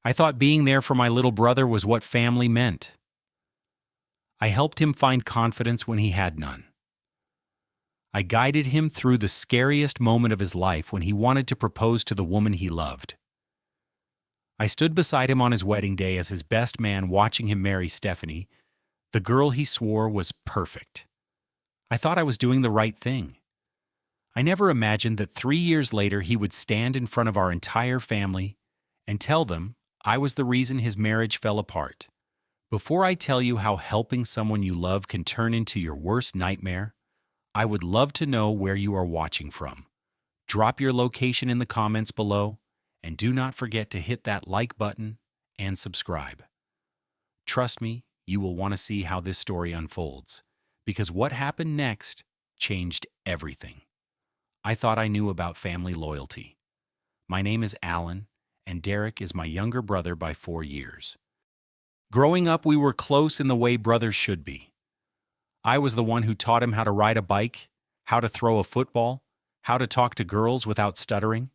I thought being there for my little brother was what family meant. I helped him find confidence when he had none. I guided him through the scariest moment of his life when he wanted to propose to the woman he loved. I stood beside him on his wedding day as his best man, watching him marry Stephanie, the girl he swore was perfect. I thought I was doing the right thing. I never imagined that 3 years later he would stand in front of our entire family and tell them I was the reason his marriage fell apart. Before I tell you how helping someone you love can turn into your worst nightmare, I would love to know where you are watching from. Drop your location in the comments below, and do not forget to hit that like button and subscribe. Trust me, you will want to see how this story unfolds, because what happened next changed everything. I thought I knew about family loyalty. My name is Alan, and Derek is my younger brother by 4 years. Growing up, we were close in the way brothers should be. I was the one who taught him how to ride a bike, how to throw a football, how to talk to girls without stuttering.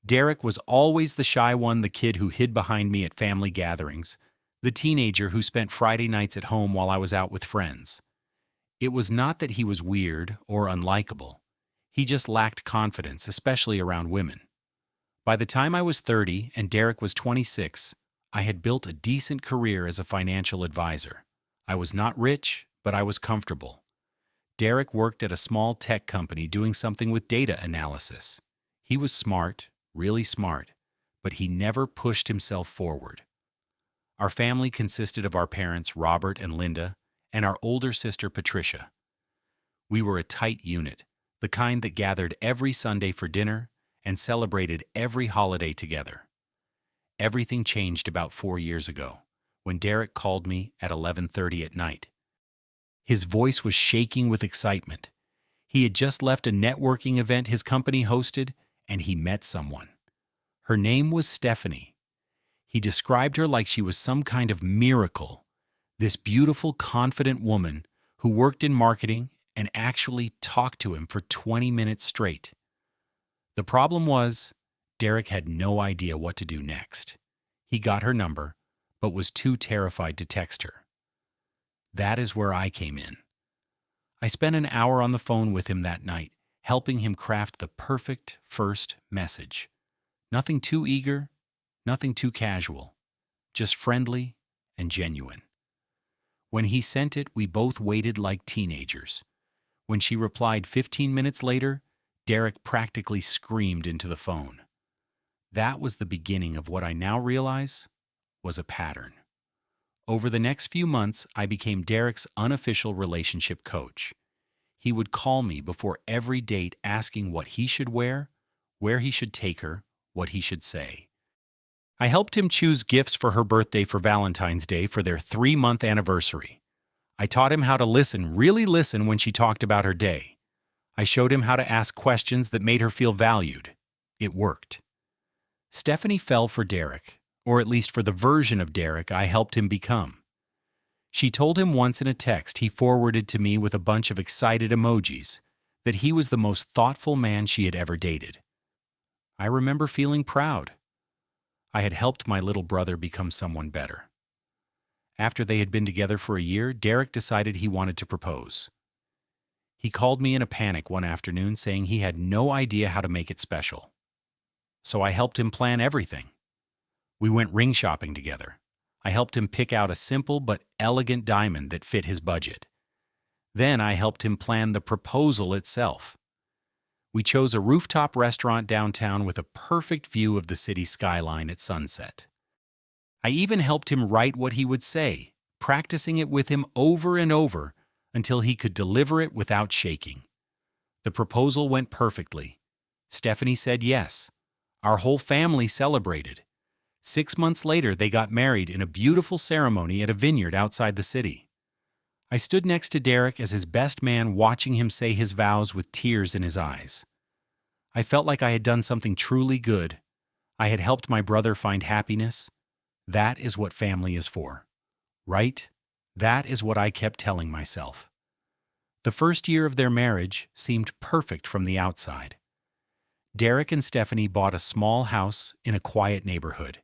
Derek was always the shy one, the kid who hid behind me at family gatherings, the teenager who spent Friday nights at home while I was out with friends. It was not that he was weird or unlikable. He just lacked confidence, especially around women. By the time I was 30 and Derek was 26, I had built a decent career as a financial advisor. I was not rich, but I was comfortable. Derek worked at a small tech company doing something with data analysis. He was smart, really smart, but he never pushed himself forward. Our family consisted of our parents, Robert and Linda, and our older sister, Patricia. We were a tight unit, the kind that gathered every Sunday for dinner and celebrated every holiday together. Everything changed about 4 years ago, when Derek called me at 11:30 at night. His voice was shaking with excitement. He had just left a networking event his company hosted, and he met someone. Her name was Stephanie. He described her like she was some kind of miracle, this beautiful, confident woman who worked in marketing and actually talked to him for 20 minutes straight. The problem was, Derek had no idea what to do next. He got her number, but was too terrified to text her. That is where I came in. I spent an hour on the phone with him that night, helping him craft the perfect first message. Nothing too eager, nothing too casual, just friendly and genuine. When he sent it, we both waited like teenagers. When she replied 15 minutes later, Derek practically screamed into the phone. That was the beginning of what I now realize was a pattern. Over the next few months, I became Derek's unofficial relationship coach. He would call me before every date asking what he should wear, where he should take her, what he should say. I helped him choose gifts for her birthday for Valentine's Day for their 3-month anniversary. I taught him how to listen, really listen when she talked about her day. I showed him how to ask questions that made her feel valued. It worked. Stephanie fell for Derek, or at least for the version of Derek I helped him become. She told him once in a text he forwarded to me with a bunch of excited emojis that he was the most thoughtful man she had ever dated. I remember feeling proud. I had helped my little brother become someone better. After they had been together for a year, Derek decided he wanted to propose. He called me in a panic one afternoon saying he had no idea how to make it special. So I helped him plan everything. We went ring shopping together. I helped him pick out a simple but elegant diamond that fit his budget. Then I helped him plan the proposal itself. We chose a rooftop restaurant downtown with a perfect view of the city skyline at sunset. I even helped him write what he would say, practicing it with him over and over until he could deliver it without shaking. The proposal went perfectly. Stephanie said yes. Our whole family celebrated. 6 months later, they got married in a beautiful ceremony at a vineyard outside the city. I stood next to Derek as his best man, watching him say his vows with tears in his eyes. I felt like I had done something truly good. I had helped my brother find happiness. That is what family is for. Right? That is what I kept telling myself. The first year of their marriage seemed perfect from the outside. Derek and Stephanie bought a small house in a quiet neighborhood.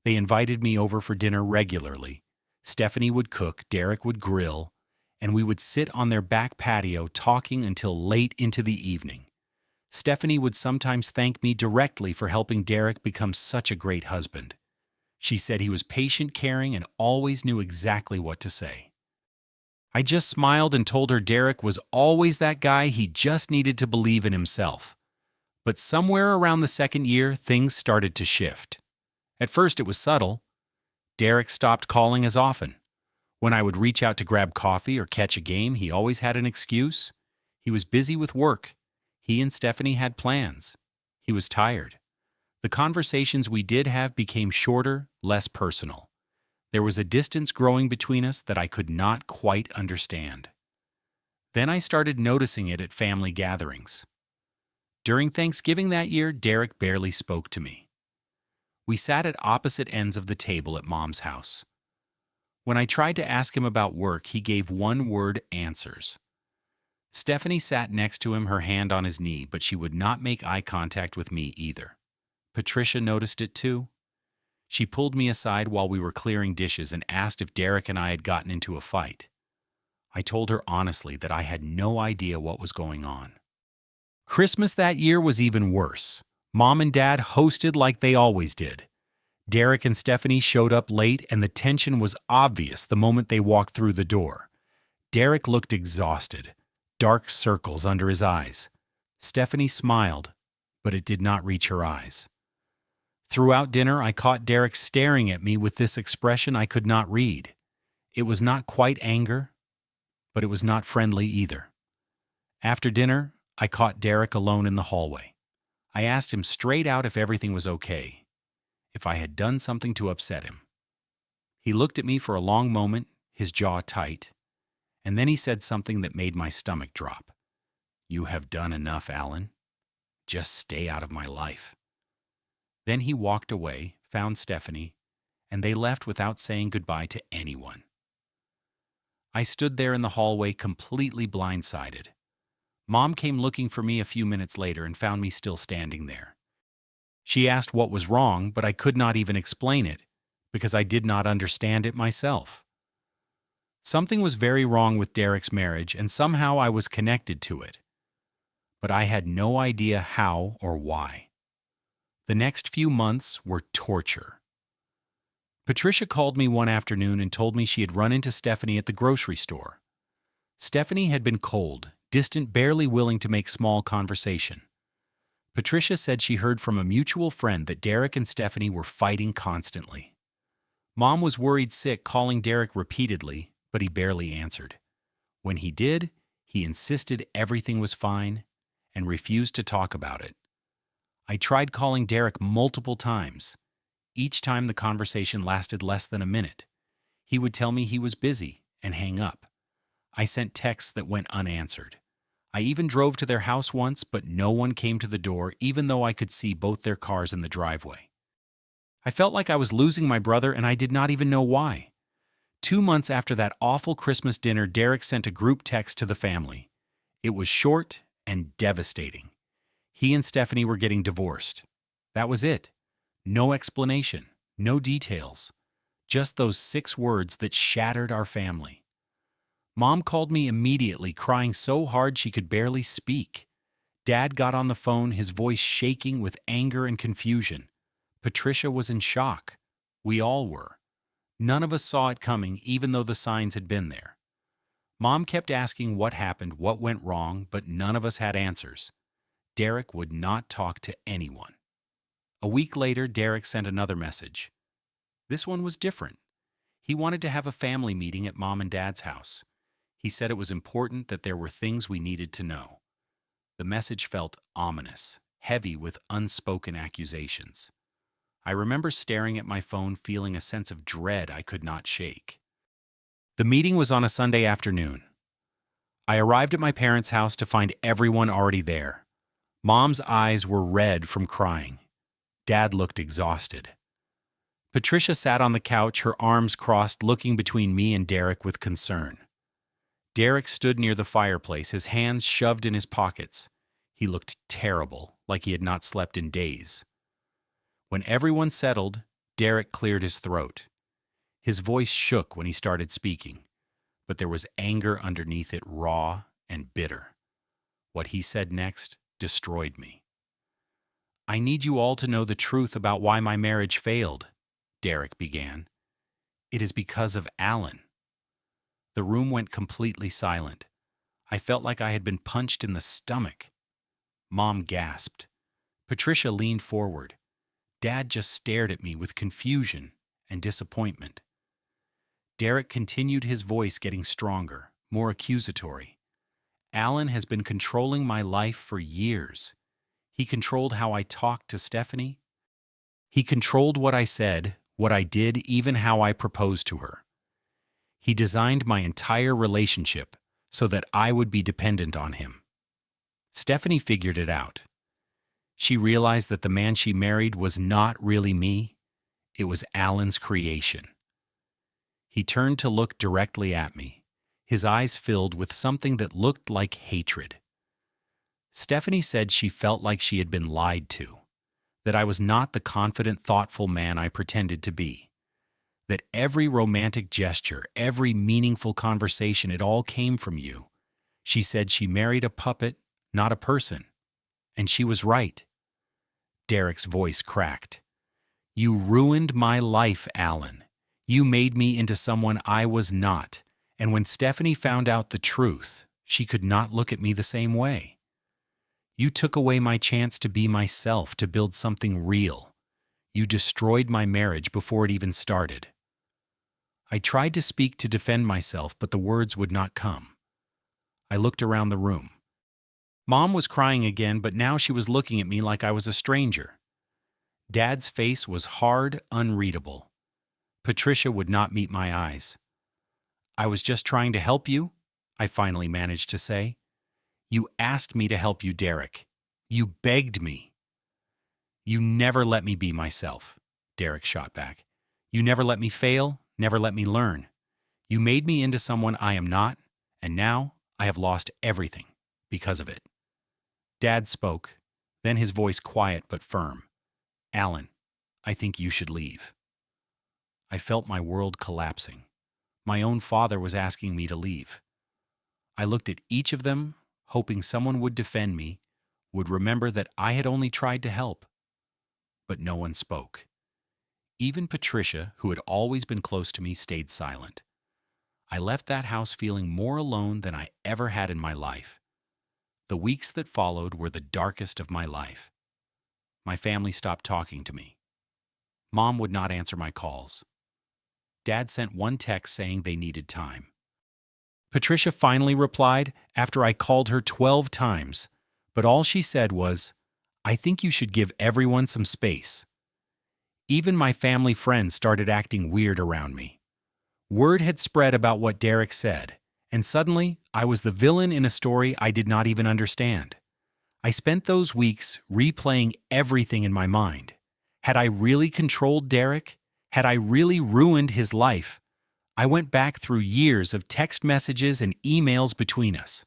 They invited me over for dinner regularly. Stephanie would cook, Derek would grill, and we would sit on their back patio talking until late into the evening. Stephanie would sometimes thank me directly for helping Derek become such a great husband. She said he was patient, caring, and always knew exactly what to say. I just smiled and told her Derek was always that guy, he just needed to believe in himself. But somewhere around the second year, things started to shift. At first it was subtle. Derek stopped calling as often. When I would reach out to grab coffee or catch a game, he always had an excuse. He was busy with work. He and Stephanie had plans. He was tired. The conversations we did have became shorter, less personal. There was a distance growing between us that I could not quite understand. Then I started noticing it at family gatherings. During Thanksgiving that year, Derek barely spoke to me. We sat at opposite ends of the table at Mom's house. When I tried to ask him about work, he gave one-word answers. Stephanie sat next to him, her hand on his knee, but she would not make eye contact with me either. Patricia noticed it too. She pulled me aside while we were clearing dishes and asked if Derek and I had gotten into a fight. I told her honestly that I had no idea what was going on. Christmas that year was even worse. Mom and Dad hosted like they always did. Derek and Stephanie showed up late, and the tension was obvious the moment they walked through the door. Derek looked exhausted, dark circles under his eyes. Stephanie smiled, but it did not reach her eyes. Throughout dinner, I caught Derek staring at me with this expression I could not read. It was not quite anger, but it was not friendly either. After dinner, I caught Derek alone in the hallway. I asked him straight out if everything was okay, if I had done something to upset him. He looked at me for a long moment, his jaw tight, and then he said something that made my stomach drop. "You have done enough, Alan. Just stay out of my life." Then he walked away, found Stephanie, and they left without saying goodbye to anyone. I stood there in the hallway completely blindsided. Mom came looking for me a few minutes later and found me still standing there. She asked what was wrong, but I could not even explain it, because I did not understand it myself. Something was very wrong with Derek's marriage, and somehow I was connected to it. But I had no idea how or why. The next few months were torture. Patricia called me one afternoon and told me she had run into Stephanie at the grocery store. Stephanie had been cold, distant, barely willing to make small conversation. Patricia said she heard from a mutual friend that Derek and Stephanie were fighting constantly. Mom was worried sick, calling Derek repeatedly, but he barely answered. When he did, he insisted everything was fine and refused to talk about it. I tried calling Derek multiple times. Each time the conversation lasted less than a minute. He would tell me he was busy and hang up. I sent texts that went unanswered. I even drove to their house once, but no one came to the door, even though I could see both their cars in the driveway. I felt like I was losing my brother, and I did not even know why. 2 months after that awful Christmas dinner, Derek sent a group text to the family. It was short and devastating. He and Stephanie were getting divorced. That was it. No explanation, no details. Just those 6 words that shattered our family. Mom called me immediately, crying so hard she could barely speak. Dad got on the phone, his voice shaking with anger and confusion. Patricia was in shock. We all were. None of us saw it coming, even though the signs had been there. Mom kept asking what happened, what went wrong, but none of us had answers. Derek would not talk to anyone. A week later, Derek sent another message. This one was different. He wanted to have a family meeting at Mom and Dad's house. He said it was important that there were things we needed to know. The message felt ominous, heavy with unspoken accusations. I remember staring at my phone, feeling a sense of dread I could not shake. The meeting was on a Sunday afternoon. I arrived at my parents' house to find everyone already there. Mom's eyes were red from crying. Dad looked exhausted. Patricia sat on the couch, her arms crossed, looking between me and Derek with concern. Derek stood near the fireplace, his hands shoved in his pockets. He looked terrible, like he had not slept in days. When everyone settled, Derek cleared his throat. His voice shook when he started speaking, but there was anger underneath it, raw and bitter. What he said next destroyed me. "I need you all to know the truth about why my marriage failed," Derek began. "It is because of Alan." The room went completely silent. I felt like I had been punched in the stomach. Mom gasped. Patricia leaned forward. Dad just stared at me with confusion and disappointment. Derek continued, his voice getting stronger, more accusatory. "Alan has been controlling my life for years. He controlled how I talked to Stephanie. He controlled what I said, what I did, even how I proposed to her. He designed my entire relationship so that I would be dependent on him." Stephanie figured it out. She realized that the man she married was not really me. It was Alan's creation. He turned to look directly at me, his eyes filled with something that looked like hatred. Stephanie said she felt like she had been lied to, that I was not the confident, thoughtful man I pretended to be, that every romantic gesture, every meaningful conversation, it all came from you. She said she married a puppet, not a person. And she was right. Derek's voice cracked. "You ruined my life, Alan. You made me into someone I was not. And when Stephanie found out the truth, she could not look at me the same way. You took away my chance to be myself, to build something real. You destroyed my marriage before it even started." I tried to speak to defend myself, but the words would not come. I looked around the room. Mom was crying again, but now she was looking at me like I was a stranger. Dad's face was hard, unreadable. Patricia would not meet my eyes. "I was just trying to help you," I finally managed to say. "You asked me to help you, Derek. You begged me." "You never let me be myself," Derek shot back. "You never let me fail, never let me learn. You made me into someone I am not, and now I have lost everything because of it." Dad spoke, then his voice quiet but firm. "Alan, I think you should leave." I felt my world collapsing. My own father was asking me to leave. I looked at each of them, hoping someone would defend me, would remember that I had only tried to help. But no one spoke. Even Patricia, who had always been close to me, stayed silent. I left that house feeling more alone than I ever had in my life. The weeks that followed were the darkest of my life. My family stopped talking to me. Mom would not answer my calls. Dad sent one text saying they needed time. Patricia finally replied after I called her 12 times, but all she said was, "I think you should give everyone some space." Even my family friends started acting weird around me. Word had spread about what Derek said, and suddenly I was the villain in a story I did not even understand. I spent those weeks replaying everything in my mind. Had I really controlled Derek? Had I really ruined his life? I went back through years of text messages and emails between us.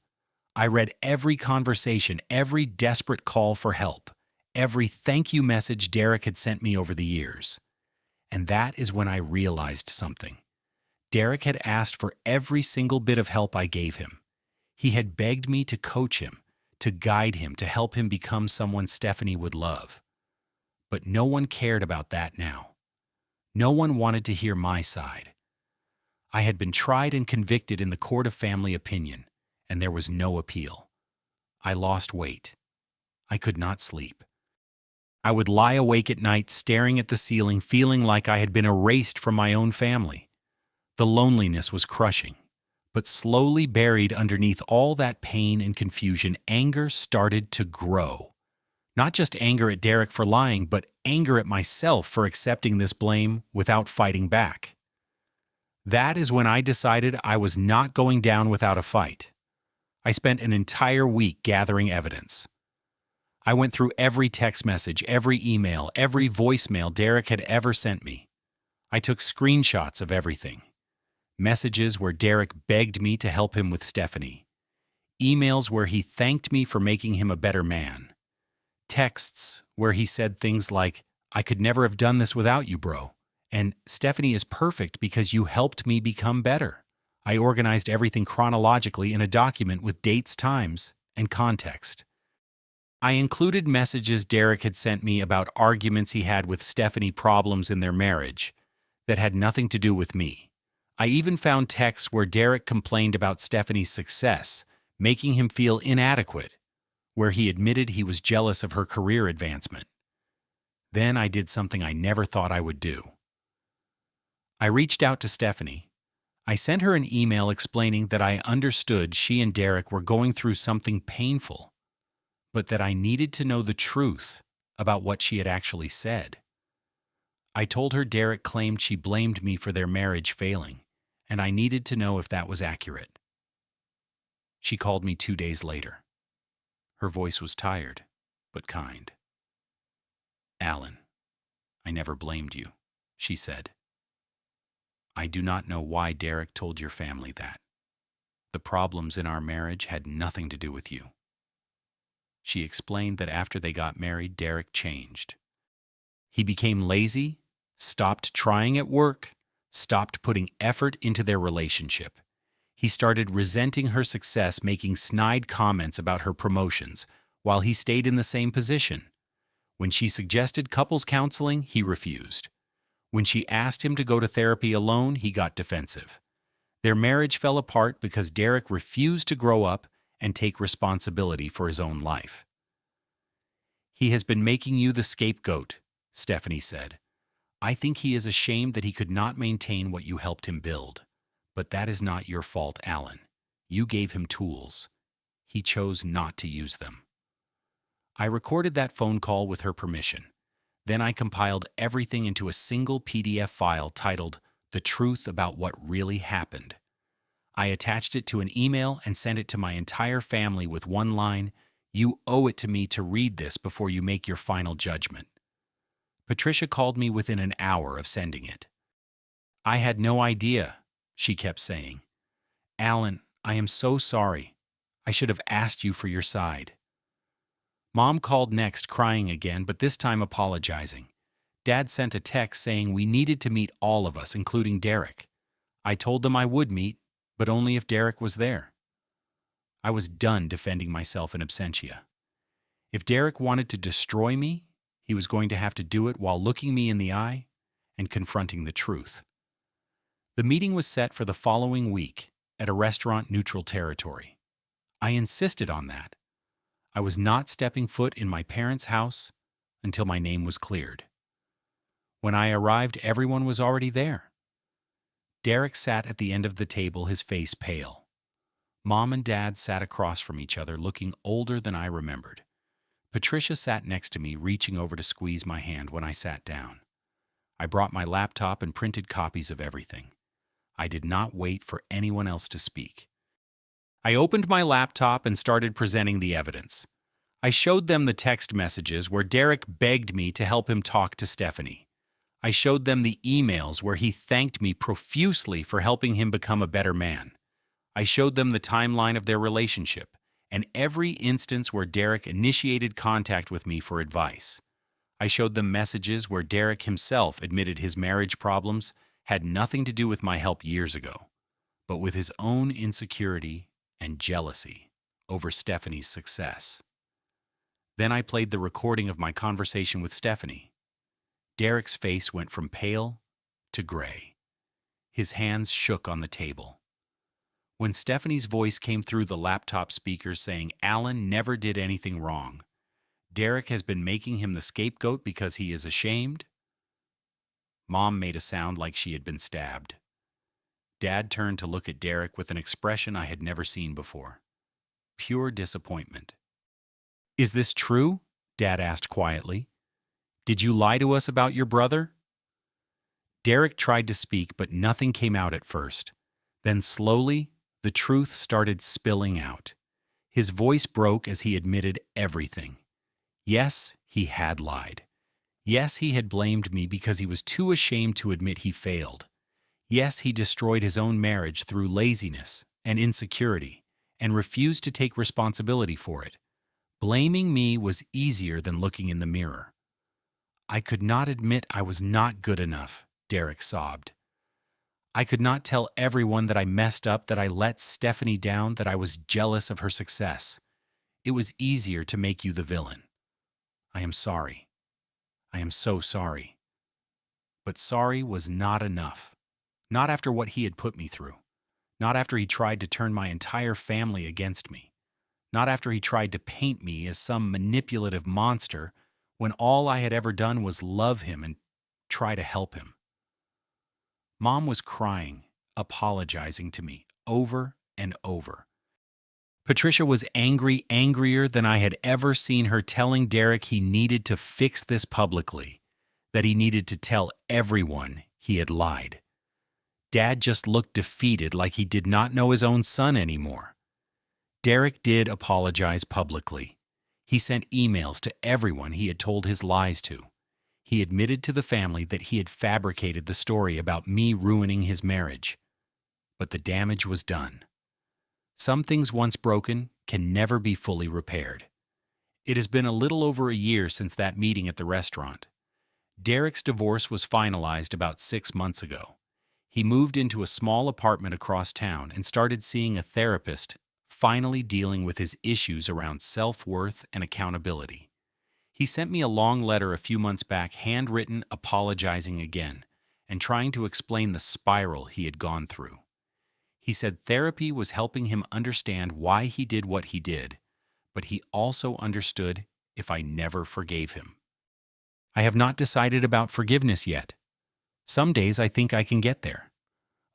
I read every conversation, every desperate call for help, every thank you message Derek had sent me over the years. And that is when I realized something. Derek had asked for every single bit of help I gave him. He had begged me to coach him, to guide him, to help him become someone Stephanie would love. But no one cared about that now. No one wanted to hear my side. I had been tried and convicted in the court of family opinion, and there was no appeal. I lost weight. I could not sleep. I would lie awake at night staring at the ceiling, feeling like I had been erased from my own family. The loneliness was crushing, but slowly buried underneath all that pain and confusion, anger started to grow. Not just anger at Derek for lying, but anger at myself for accepting this blame without fighting back. That is when I decided I was not going down without a fight. I spent an entire week gathering evidence. I went through every text message, every email, every voicemail Derek had ever sent me. I took screenshots of everything. Messages where Derek begged me to help him with Stephanie. Emails where he thanked me for making him a better man. Texts where he said things like, "I could never have done this without you, bro." And Stephanie is perfect because you helped me become better. I organized everything chronologically in a document with dates, times, and context. I included messages Derek had sent me about arguments he had with Stephanie, problems in their marriage that had nothing to do with me. I even found texts where Derek complained about Stephanie's success, making him feel inadequate, where he admitted he was jealous of her career advancement. Then I did something I never thought I would do. I reached out to Stephanie. I sent her an email explaining that I understood she and Derek were going through something painful, but that I needed to know the truth about what she had actually said. I told her Derek claimed she blamed me for their marriage failing, and I needed to know if that was accurate. She called me 2 days later. Her voice was tired, but kind. "Alan, I never blamed you," she said. "I do not know why Derek told your family that. The problems in our marriage had nothing to do with you." She explained that after they got married, Derek changed. He became lazy, stopped trying at work, stopped putting effort into their relationship. He started resenting her success, making snide comments about her promotions, while he stayed in the same position. When she suggested couples counseling, he refused. When she asked him to go to therapy alone, he got defensive. Their marriage fell apart because Derek refused to grow up and take responsibility for his own life. "He has been making you the scapegoat," Stephanie said. "I think he is ashamed that he could not maintain what you helped him build. But that is not your fault, Alan. You gave him tools. He chose not to use them." I recorded that phone call with her permission. Then I compiled everything into a single PDF file titled "The Truth About What Really Happened." I attached it to an email and sent it to my entire family with one line, "You owe it to me to read this before you make your final judgment." Patricia called me within an hour of sending it. "I had no idea," she kept saying. "Alan, I am so sorry. I should have asked you for your side." Mom called next, crying again, but this time apologizing. Dad sent a text saying we needed to meet, all of us, including Derek. I told them I would meet, but only if Derek was there. I was done defending myself in absentia. If Derek wanted to destroy me, he was going to have to do it while looking me in the eye and confronting the truth. The meeting was set for the following week at a restaurant neutral territory. I insisted on that. I was not stepping foot in my parents' house until my name was cleared. When I arrived, everyone was already there. Derek sat at the end of the table, his face pale. Mom and Dad sat across from each other, looking older than I remembered. Patricia sat next to me, reaching over to squeeze my hand when I sat down. I brought my laptop and printed copies of everything. I did not wait for anyone else to speak. I opened my laptop and started presenting the evidence. I showed them the text messages where Derek begged me to help him talk to Stephanie. I showed them the emails where he thanked me profusely for helping him become a better man. I showed them the timeline of their relationship and every instance where Derek initiated contact with me for advice. I showed them messages where Derek himself admitted his marriage problems had nothing to do with my help years ago, but with his own insecurity and jealousy over Stephanie's success. Then I played the recording of my conversation with Stephanie. Derek's face went from pale to gray. His hands shook on the table. When Stephanie's voice came through the laptop speakers saying Alan never did anything wrong, Derek has been making him the scapegoat because he is ashamed. Mom made a sound like she had been stabbed. Dad turned to look at Derek with an expression I had never seen before. Pure disappointment. "Is this true?" Dad asked quietly. "Did you lie to us about your brother?" Derek tried to speak, but nothing came out at first. Then slowly, the truth started spilling out. His voice broke as he admitted everything. Yes, he had lied. Yes, he had blamed me because he was too ashamed to admit he failed. Yes, he destroyed his own marriage through laziness and insecurity and refused to take responsibility for it. Blaming me was easier than looking in the mirror. I could not admit I was not good enough, Derek sobbed. I could not tell everyone that I messed up, that I let Stephanie down, that I was jealous of her success. It was easier to make you the villain. I am sorry. I am so sorry. But sorry was not enough. Not after what he had put me through. Not after he tried to turn my entire family against me. Not after he tried to paint me as some manipulative monster when all I had ever done was love him and try to help him. Mom was crying, apologizing to me over and over. Patricia was angry, angrier than I had ever seen her, telling Derek he needed to fix this publicly, that he needed to tell everyone he had lied. Dad just looked defeated, like he did not know his own son anymore. Derek did apologize publicly. He sent emails to everyone he had told his lies to. He admitted to the family that he had fabricated the story about me ruining his marriage. But the damage was done. Some things once broken can never be fully repaired. It has been a little over a year since that meeting at the restaurant. Derek's divorce was finalized about 6 months ago. He moved into a small apartment across town and started seeing a therapist, finally dealing with his issues around self-worth and accountability. He sent me a long letter a few months back, handwritten, apologizing again, and trying to explain the spiral he had gone through. He said therapy was helping him understand why he did what he did, but he also understood if I never forgave him. I have not decided about forgiveness yet. Some days I think I can get there.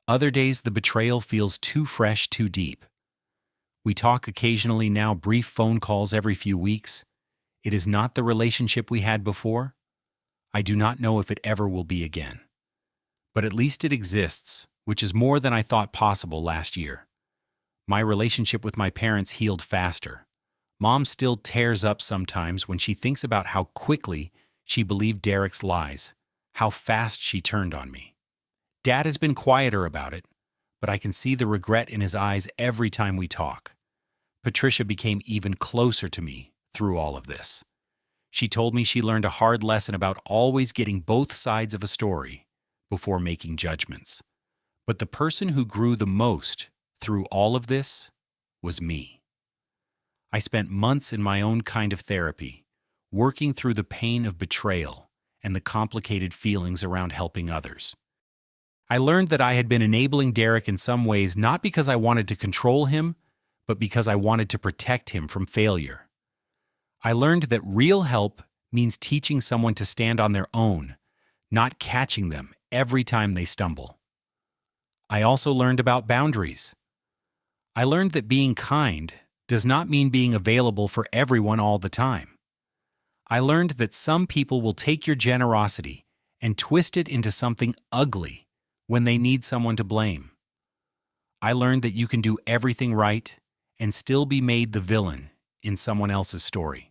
Other days the betrayal feels too fresh, too deep. We talk occasionally now, brief phone calls every few weeks. It is not the relationship we had before. I do not know if it ever will be again. But at least it exists, which is more than I thought possible last year. My relationship with my parents healed faster. Mom still tears up sometimes when she thinks about how quickly she believed Derek's lies, how fast she turned on me. Dad has been quieter about it, but I can see the regret in his eyes every time we talk. Patricia became even closer to me through all of this. She told me she learned a hard lesson about always getting both sides of a story before making judgments. But the person who grew the most through all of this was me. I spent months in my own kind of therapy, working through the pain of betrayal and the complicated feelings around helping others. I learned that I had been enabling Derek in some ways, not because I wanted to control him, but because I wanted to protect him from failure. I learned that real help means teaching someone to stand on their own, not catching them every time they stumble. I also learned about boundaries. I learned that being kind does not mean being available for everyone all the time. I learned that some people will take your generosity and twist it into something ugly when they need someone to blame. I learned that you can do everything right and still be made the villain in someone else's story.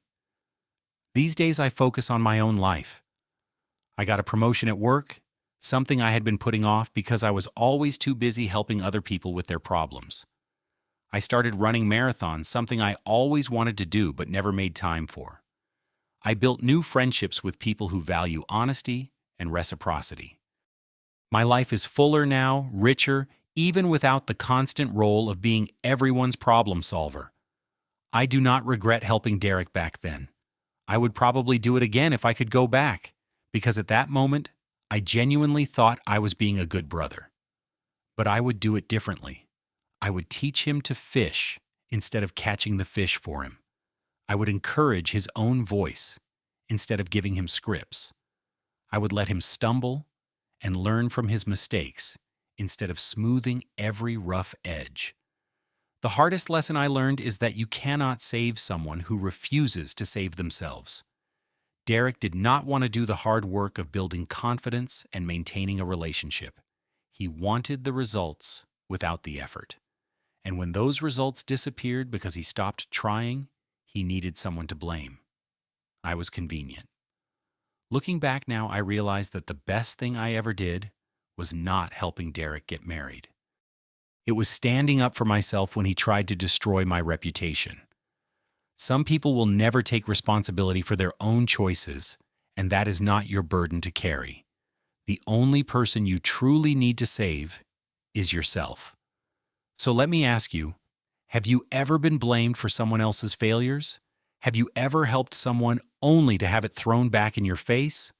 These days I focus on my own life. I got a promotion at work, something I had been putting off because I was always too busy helping other people with their problems. I started running marathons, something I always wanted to do but never made time for. I built new friendships with people who value honesty and reciprocity. My life is fuller now, richer, even without the constant role of being everyone's problem solver. I do not regret helping Derek back then. I would probably do it again if I could go back, because at that moment, I genuinely thought I was being a good brother. But I would do it differently. I would teach him to fish instead of catching the fish for him. I would encourage his own voice instead of giving him scripts. I would let him stumble and learn from his mistakes instead of smoothing every rough edge. The hardest lesson I learned is that you cannot save someone who refuses to save themselves. Derek did not want to do the hard work of building confidence and maintaining a relationship. He wanted the results without the effort. And when those results disappeared because he stopped trying, he needed someone to blame. I was convenient. Looking back now, I realize that the best thing I ever did was not helping Derek get married. It was standing up for myself when he tried to destroy my reputation. Some people will never take responsibility for their own choices, and that is not your burden to carry. The only person you truly need to save is yourself. So let me ask you, have you ever been blamed for someone else's failures? Have you ever helped someone only to have it thrown back in your face?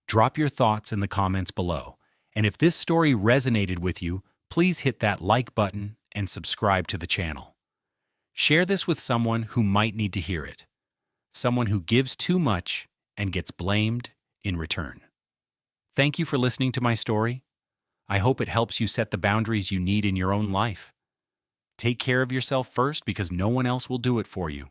Drop your thoughts in the comments below. And if this story resonated with you, please hit that like button and subscribe to the channel. Share this with someone who might need to hear it. Someone who gives too much and gets blamed in return. Thank you for listening to my story. I hope it helps you set the boundaries you need in your own life. Take care of yourself first because no one else will do it for you.